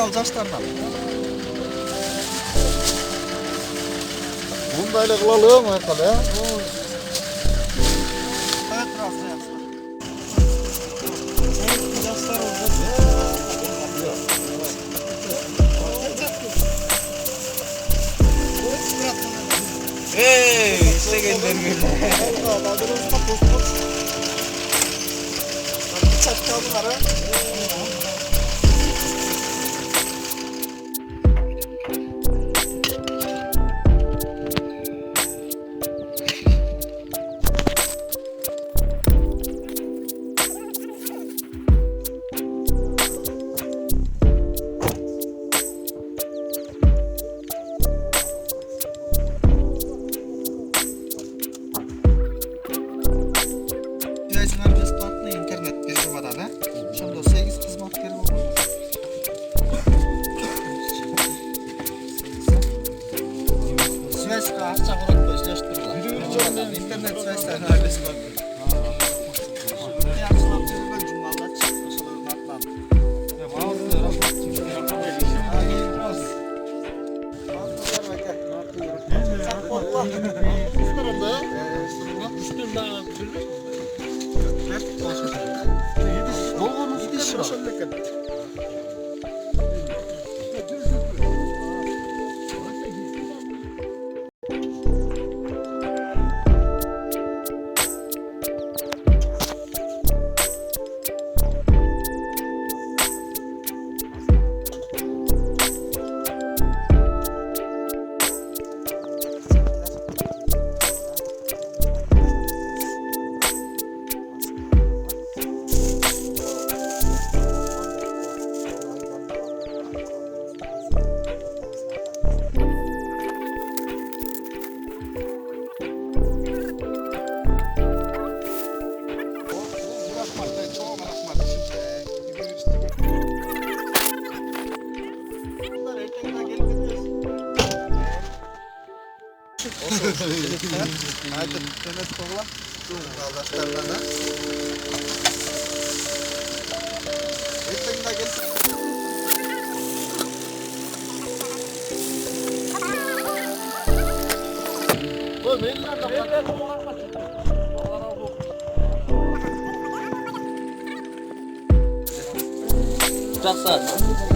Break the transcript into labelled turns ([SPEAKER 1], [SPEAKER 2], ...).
[SPEAKER 1] al жаштардан.
[SPEAKER 2] Bundayla kılalım Hakan ya.
[SPEAKER 1] Evet, biraz da yapsın. Жастар oldu. İşte geldiler böyle.
[SPEAKER 2] Adırızda postmuş. Bıçak kaldılar.
[SPEAKER 1] Связьлар бесплатный интернет беріп жатады. Шамда 8 қызматкер болды. Связьға ақша құратпай işleştirirler. İnternet связьлар бесплатный. Yaxşılап жүрген жұмалда çıkmışlar atlan. Hadi dönet kola. Kardeşlerle. Erten de gelsin. Bu veriler de
[SPEAKER 3] Жақсы.